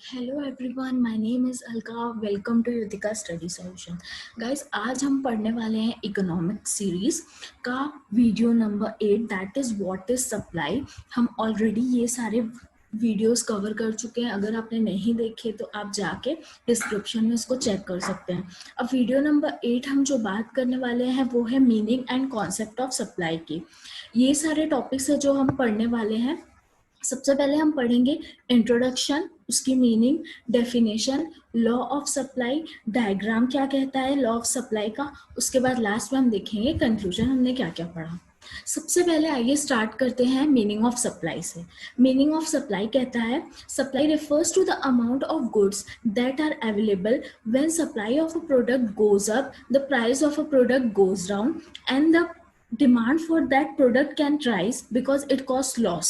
Hello everyone, my name is Alka. Welcome to Yutika study solution. Guys, आज हम पढ़ने वाले हैं इकोनॉमिक सीरीज का video number 8, that is what is supply. हम ऑलरेडी ये सारे वीडियोस कवर कर चुके हैं। अगर आपने नहीं देखे तो आप जाके डिस्क्रिप्शन में इसको चेक कर सकते हैं। अब वीडियो नंबर 8 हम जो बात करने वाले हैं वो है meaning and concept of supply की। ये सारे टॉपिक्स है जो हम पढ़ने वाले हैं। सबसे पहले हम पढ़ेंगे इंट्रोडक्शन, उसकी meaning, definition, law of supply, diagram क्या कहता है लॉ ऑफ सप्लाई का। उसके बाद लास्ट में हम देखेंगे कंक्लूजन, हमने क्या क्या पढ़ा। सबसे पहले आइए स्टार्ट करते हैं मीनिंग ऑफ सप्लाई से। मीनिंग ऑफ सप्लाई कहता है supply refers to the amount of goods that are available when supply of a product goes up, the price of a product goes down and the demand for that product can rise because it costs loss.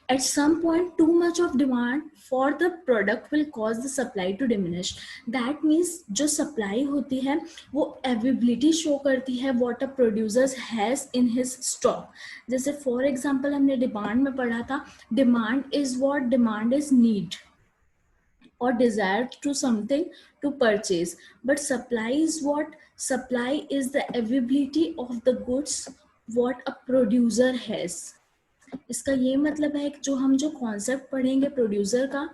At some point, too much of demand for the product will cause the supply to diminish. That means जो supply होती है वो availability show करती है what a producer has in his stock. जैसे for example हमने demand में पढ़ा था, demand is what? Demand is need or desire to something to purchase, but supply is what? Supply is the availability of the goods what a producer has. इसका ये मतलब है कि जो कॉन्सेप्ट पढ़ेंगे प्रोड्यूसर का,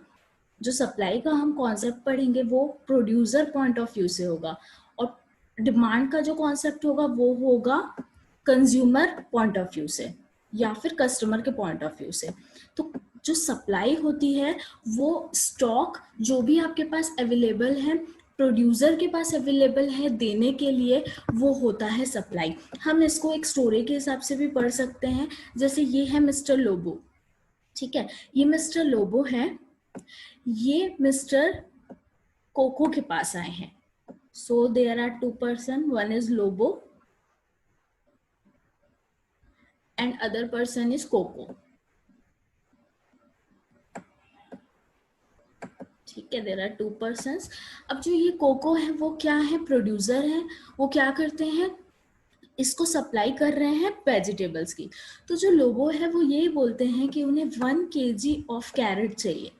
जो सप्लाई का हम कॉन्सेप्ट पढ़ेंगे वो प्रोड्यूसर पॉइंट ऑफ व्यू से होगा, और डिमांड का जो कॉन्सेप्ट होगा वो होगा कंज्यूमर पॉइंट ऑफ व्यू से या फिर कस्टमर के पॉइंट ऑफ व्यू से। तो जो सप्लाई होती है वो स्टॉक जो भी आपके पास अवेलेबल है, प्रोड्यूसर के पास अवेलेबल है देने के लिए, वो होता है सप्लाई। हम इसको एक स्टोरी के हिसाब से भी पढ़ सकते हैं। जैसे ये है मिस्टर लोबो, ठीक है, ये मिस्टर लोबो है, ये मिस्टर कोको के पास आए हैं। So there are two person, one is Lobo and other person is Coco. ठीक है, देयर आर टू पर्सन्स। अब जो ये कोको है वो क्या है? प्रोड्यूसर है। वो क्या करते हैं? इसको सप्लाई कर रहे हैं वेजिटेबल्स की। तो जो लोगो है वो ये बोलते हैं कि उन्हें 1 kg ऑफ कैरेट चाहिए,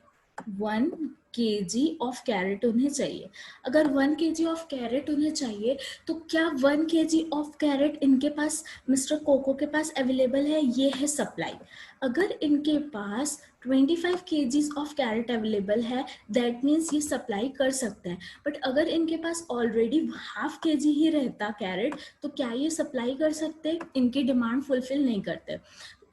1 kg ऑफ कैरेट उन्हें चाहिए। अगर 1 kg ऑफ कैरेट उन्हें चाहिए तो क्या 1 kg ऑफ कैरेट इनके पास, मिस्टर कोको के पास अवेलेबल है? ये है सप्लाई। अगर इनके पास 25 kg ऑफ कैरेट अवेलेबल है, दैट मीन्स ये सप्लाई कर सकते हैं। बट अगर इनके पास ऑलरेडी 1/2 kg ही रहता कैरेट, तो क्या ये सप्लाई कर सकते? इनकी डिमांड फुलफिल नहीं करते।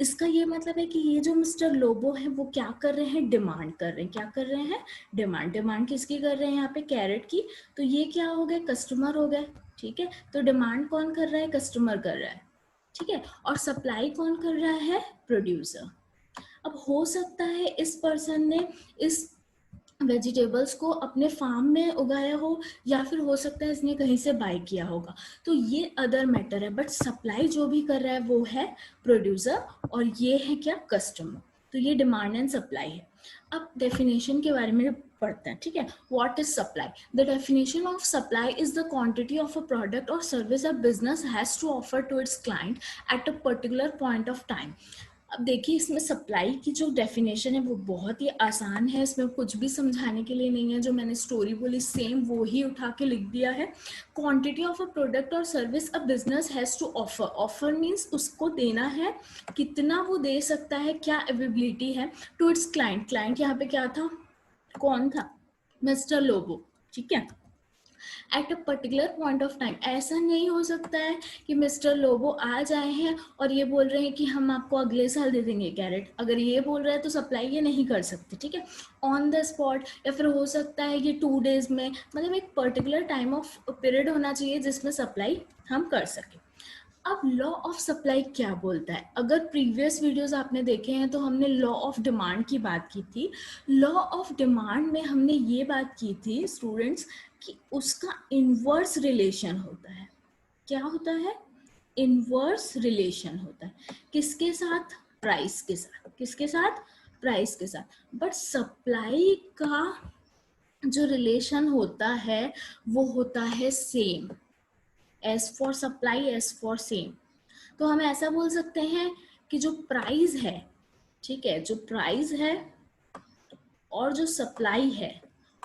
इसका ये मतलब है कि ये जो मिस्टर लोबो है वो क्या कर रहे हैं? डिमांड कर रहे हैं। क्या कर रहे हैं? डिमांड। डिमांड किसकी कर रहे हैं यहाँ पे? कैरेट की। तो ये क्या हो गए? कस्टमर हो गए। ठीक है, तो डिमांड कौन कर रहा है? कस्टमर कर रहा है। ठीक है, और सप्लाई कौन कर रहा है? प्रोड्यूसर। अब हो सकता है इस पर्सन ने इस वेजिटेबल्स को अपने फार्म में उगाया हो, या फिर हो सकता है इसने कहीं से बाय किया होगा, तो ये अदर मैटर है। बट सप्लाई जो भी कर रहा है वो है प्रोड्यूसर, और ये है क्या? कस्टमर। तो ये डिमांड एंड सप्लाई है। अब डेफिनेशन के बारे में पढ़ते हैं। ठीक है, what is supply? The definition of supply is the quantity of a product और service a business has to offer to its client at a particular point of time. अब देखिए, इसमें सप्लाई की जो डेफिनेशन है वो बहुत ही आसान है, इसमें कुछ भी समझाने के लिए नहीं है। जो मैंने स्टोरी बोली सेम वो ही उठा के लिख दिया है। क्वांटिटी ऑफ अ प्रोडक्ट और service a business has to offer. Offer means उसको देना है, कितना वो दे सकता है, क्या अवेलेबिलिटी है, टू इट्स क्लाइंट। क्लाइंट यहाँ पे क्या था? कौन था? मिस्टर लोबो। ठीक है, eight a particular point of time. ऐसा नहीं हो सकता है कि मिस्टर लोबो आज आए हैं और ये बोल रहे हैं कि हम आपको अगले साल दे देंगे कैरेट। अगर ये बोल रहा है तो सप्लाई ये नहीं कर सकते। ठीक है, ऑन द स्पॉट, या फिर हो सकता है ये 2 days में, मतलब एक पर्टिकुलर टाइम ऑफ पीरियड होना चाहिए जिसमें सप्लाई हम कर सकें। अब लॉ ऑफ सप्लाई क्या बोलता है? अगर प्रीवियस वीडियोस आपने देखे हैं तो हमने लॉ ऑफ डिमांड की बात की थी। लॉ ऑफ डिमांड में हमने ये बात की थी स्टूडेंट्स कि उसका इनवर्स रिलेशन होता है। क्या होता है? इनवर्स रिलेशन होता है। किसके साथ? प्राइस के साथ। किसके साथ? प्राइस के साथ। बट सप्लाई का जो रिलेशन होता है वो होता है same, as for supply as for same. तो हम ऐसा बोल सकते हैं कि जो प्राइस है, ठीक है, जो प्राइस है और जो सप्लाई है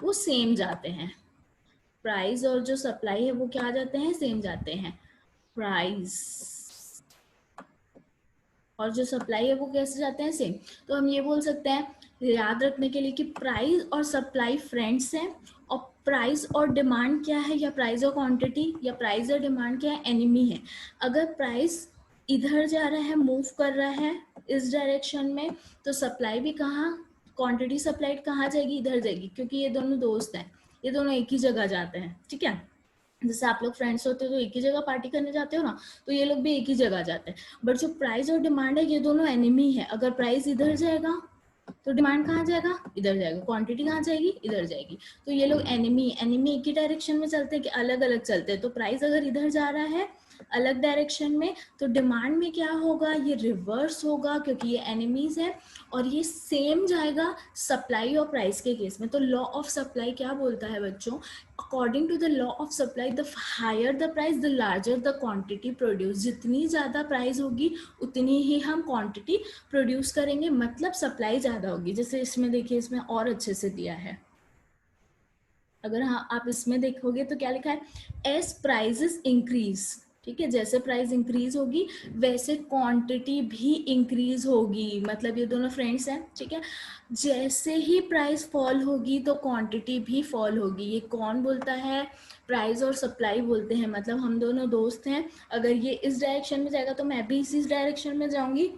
वो सेम जाते हैं, प्राइस और जो सप्लाई है वो क्या आ जाते हैं, सेम जाते हैं, प्राइस और जो सप्लाई है वो कैसे जाते हैं, सेम। तो हम ये बोल सकते हैं याद रखने के लिए कि प्राइस और सप्लाई फ्रेंड्स हैं, और प्राइस और डिमांड क्या है, या प्राइस और क्वांटिटी, या प्राइस और डिमांड क्या है, एनिमी है। अगर प्राइस इधर जा रहा है, मूव कर रहा है इस डायरेक्शन में, तो सप्लाई भी कहाँ, क्वांटिटी सप्लाइड कहाँ जाएगी, इधर जाएगी, क्योंकि ये दोनों दोस्त हैं, ये दोनों एक ही जगह जाते हैं, ठीक है। जैसे आप लोग फ्रेंड्स होते हो तो एक ही जगह पार्टी करने जाते हो ना, तो ये लोग भी एक ही जगह जाते हैं। बट जो प्राइस और डिमांड है, ये दोनों एनिमी है। अगर प्राइस इधर जाएगा तो डिमांड कहाँ जाएगा, इधर जाएगा, क्वांटिटी कहाँ जाएगी, इधर जाएगी। तो ये लोग एनिमी एक ही डायरेक्शन में चलते हैं कि अलग अलग चलते हैं। तो प्राइस अगर इधर जा रहा है अलग डायरेक्शन में, तो डिमांड में क्या होगा, ये रिवर्स होगा, क्योंकि ये एनिमीज है। और ये सेम जाएगा सप्लाई और प्राइस के केस में। तो लॉ ऑफ सप्लाई क्या बोलता है बच्चों, according to the law of supply, the higher the price the larger the quantity produce. जितनी ज़्यादा प्राइस होगी उतनी ही हम क्वांटिटी प्रोड्यूस करेंगे, मतलब सप्लाई ज़्यादा होगी। जैसे इसमें देखिए, इसमें और अच्छे से दिया है, अगर हाँ आप इसमें देखोगे तो क्या लिखा है, एस प्राइजेस इंक्रीज, ठीक है, जैसे प्राइस इंक्रीज होगी वैसे क्वांटिटी भी इंक्रीज होगी, मतलब ये दोनों फ्रेंड्स हैं, ठीक है। जैसे ही प्राइस फॉल होगी तो क्वांटिटी भी फॉल होगी। ये कौन बोलता है, प्राइस और सप्लाई बोलते हैं, मतलब हम दोनों दोस्त हैं। अगर ये इस डायरेक्शन में जाएगा तो मैं भी इसी डायरेक्शन में जाऊंगी,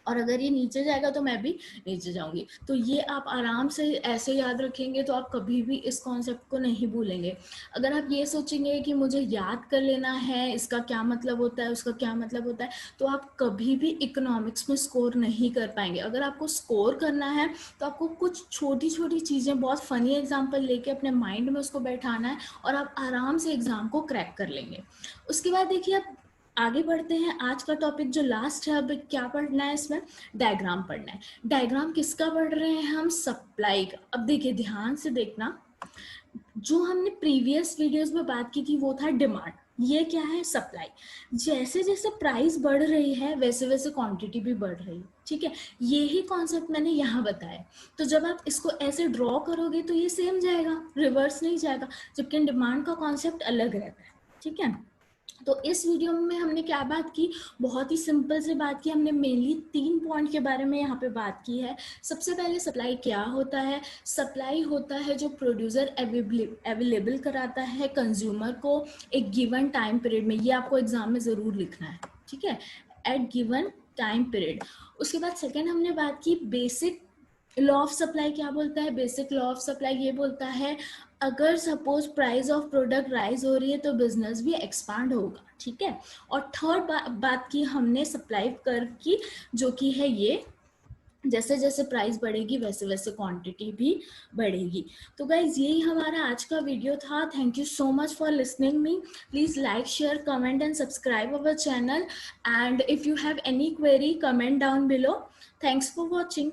और अगर ये नीचे जाएगा तो मैं भी नीचे जाऊंगी। तो ये आप आराम से ऐसे याद रखेंगे तो आप कभी भी इस कॉन्सेप्ट को नहीं भूलेंगे। अगर आप ये सोचेंगे कि मुझे याद कर लेना है इसका क्या मतलब होता है, उसका क्या मतलब होता है, तो आप कभी भी इकोनॉमिक्स में स्कोर नहीं कर पाएंगे। अगर आपको स्कोर करना है तो आपको कुछ छोटी छोटी चीज़ें, बहुत फनी एग्जाम्पल लेके अपने माइंड में उसको बैठाना है, और आप आराम से एग्जाम को क्रैक कर लेंगे। उसके बाद देखिए, आप आगे बढ़ते हैं। आज का टॉपिक जो लास्ट है, अब क्या पढ़ना है इसमें, डायग्राम पढ़ना है। डायग्राम किसका पढ़ रहे हैं हम, सप्लाई का। अब देखिए ध्यान से देखना, जो हमने प्रीवियस वीडियोस में बात की थी वो था डिमांड, ये क्या है, सप्लाई। जैसे जैसे प्राइस बढ़ रही है वैसे वैसे क्वांटिटी भी बढ़ रही है, ठीक है। यही कॉन्सेप्ट मैंने यहाँ बताया। तो जब आप इसको ऐसे ड्रॉ करोगे तो ये सेम जाएगा, रिवर्स नहीं जाएगा, जबकि डिमांड का कॉन्सेप्ट अलग रहता है, ठीक है। तो इस वीडियो में हमने क्या बात की, बहुत ही सिंपल से बात की। हमने मेनली 3 पॉइंट के बारे में यहाँ पे बात की है। सबसे पहले सप्लाई क्या होता है, सप्लाई होता है जो प्रोड्यूसर अवेलेबल कराता है कंज्यूमर को एक गिवन टाइम पीरियड में। ये आपको एग्जाम में ज़रूर लिखना है, ठीक है, एट गिवन टाइम पीरियड। उसके बाद सेकेंड हमने बात की बेसिक लॉ ऑफ सप्लाई क्या बोलता है। बेसिक लॉ ऑफ सप्लाई ये बोलता है, अगर suppose price of product rise हो रही है तो बिजनेस भी एक्सपांड होगा, ठीक है। और थर्ड बात की हमने सप्लाई कर्व की, जो कि है ये, जैसे जैसे प्राइस बढ़ेगी वैसे वैसे क्वांटिटी भी बढ़ेगी। तो गाइज यही हमारा आज का वीडियो था। Thank you so much for listening me. Please like, share, comment and subscribe our channel, and if you have any query comment down below. Thanks for watching.